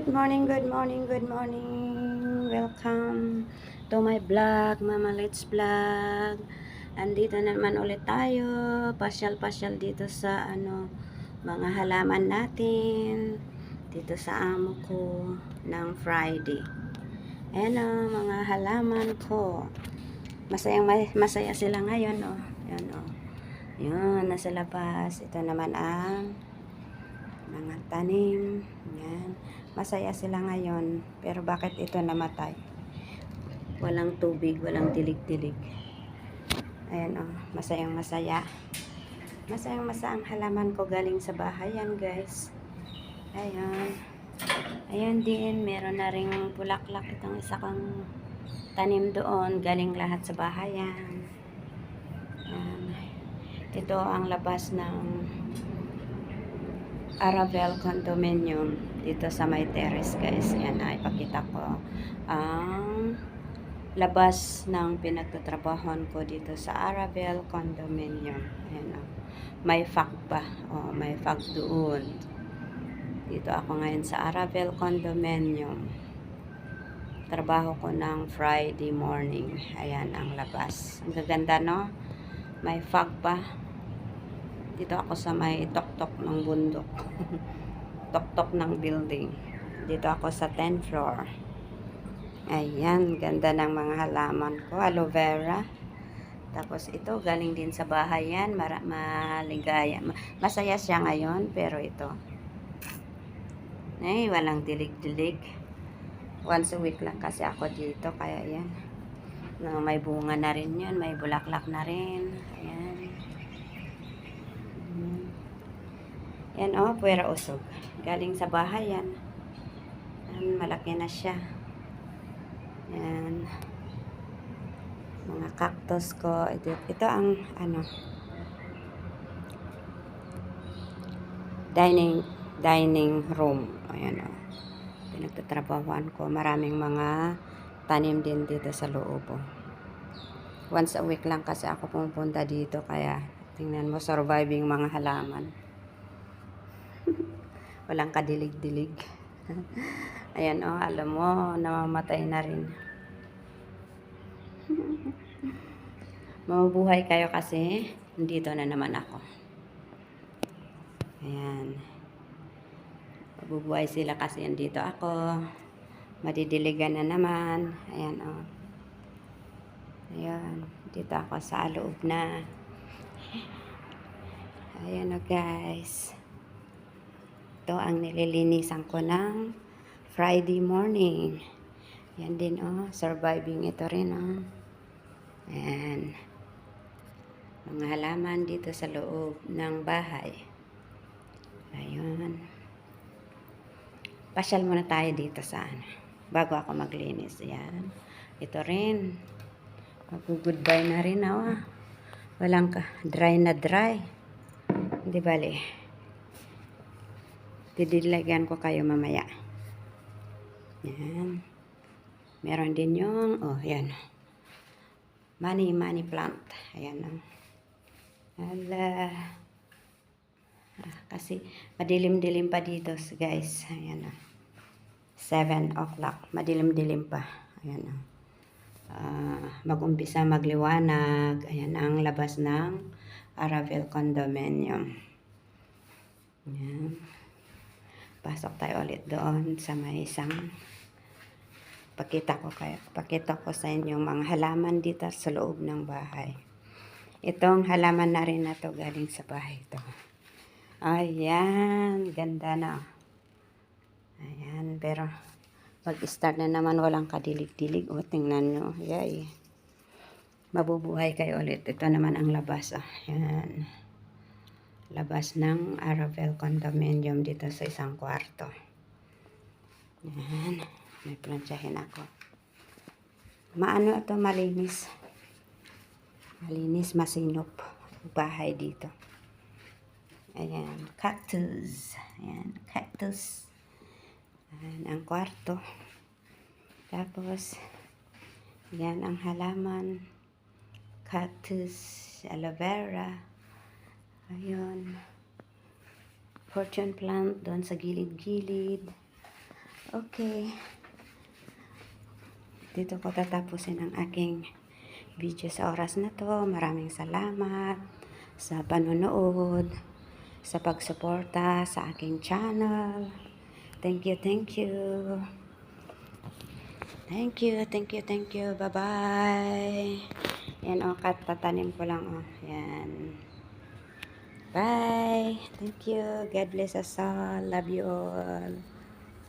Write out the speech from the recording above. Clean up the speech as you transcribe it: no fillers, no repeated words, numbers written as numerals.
Good morning, good morning, good morning. Welcome to my vlog, Mama Let's Vlog. Andito naman ulit tayo. Pasyal-pasyal dito sa mga halaman natin. Dito sa amo ko ng Friday. Ayan mga halaman ko. Masaya sila ngayon Ayan Yun, nasa labas. Ito naman ang mga tanim. Yan. Masaya sila ngayon. Pero bakit ito namatay? Walang tubig, walang dilig-dilig. Ayan masayang masaya. Masayang masaya ang halaman ko galing sa bahay yan, guys. Ayan. Ayan din, meron na ring bulaklak itong isa kong tanim doon. Galing lahat sa bahay yan. Ayan. Ito ang labas ng Aravel Condominium dito sa may terrace, guys. Yan ay ipakita ko ang labas ng pinagtatrabahoan ko dito sa Aravel Condominium. Ayan may fog pa. May fog doon. Dito ako ngayon sa Aravel Condominium. Trabaho ko ng Friday morning. Ayan ang labas. Ang gaganda, no? May fog pa. Dito ako sa may tok-tok ng bundok. Tok-tok ng building. Dito ako sa 10th floor. Ayan, ganda ng mga halaman ko. Aloe vera. Tapos ito, galing din sa bahay yan. Maligaya. Masaya siya ngayon, pero ito. Ay, walang dilig-dilig. Once a week lang kasi ako dito, kaya yan. May bunga na rin yun. May bulaklak na rin. Ayan. Yan puwera usog. Galing sa bahay yan. Yan, malaki na siya. Yan. Mga cactus ko. Ito ang dining room. Ayan pinagtatrabahuan ko. Maraming mga tanim din dito sa loob. Once a week lang kasi ako pumunta dito. Kaya tingnan mo, surviving mga halaman. Walang kadilig-dilig. Ayan alam mo, namamatay na rin. Mabubuhay kayo kasi dito na naman ako. Ayan. Mabubuhay sila kasi dito ako. Madidiligan na naman. Ayan Ayan. Dito ako sa loob na. Ayan guys. Ito ang nililinisan ko ng Friday morning. Yan din surviving ito rin Ayan. Mga halaman dito sa loob ng bahay. Ayun. Pasyal muna tayo dito sa bago ako maglinis. Ayan. Ito rin. Mag-goodbye na rin Walang dry na dry. Hindi bali. Didilagyan ko kayo mamaya. Yan. Meron din yung, yan. Money plant. Ayan Hala. Kasi madilim-dilim pa dito, guys. Ayan 7 o'clock. Madilim-dilim pa. Ayan mag-umpisa magliwanag. Ayan ang labas ng Aravel Condominium. Ayan. Pasok tayo ulit doon sa may isang pakita ko sa inyo mga halaman dito sa loob ng bahay. Itong halaman na rin na to galing sa bahay to. Ayan, ganda na. Ayan, pero pag-start na naman walang kadilig-dilig. Tingnan nyo. Yay. Mabubuhay kayo ulit. Ito naman ang labas. Ayan. Labas ng Aravel Condominium dito sa isang kwarto. Ayan. May plansyahin ako. Ito, malinis. Malinis, masinop. Bahay dito. Ayan. Cactus. Ayan. Cactus. Ayan ang kwarto. Tapos, yan ang halaman. Cactus, aloe vera. Ayun. Fortune plant doon sa gilid-gilid. Okay. Dito ko tatapusin ang aking video sa oras na to. Maraming salamat sa panonood, sa pagsuporta sa aking channel. Thank you, thank you. Thank you, thank you, thank you. Bye-bye. Yan o, tatanim ko lang o. Yan. Bye. Thank you. God bless us all. Love you all.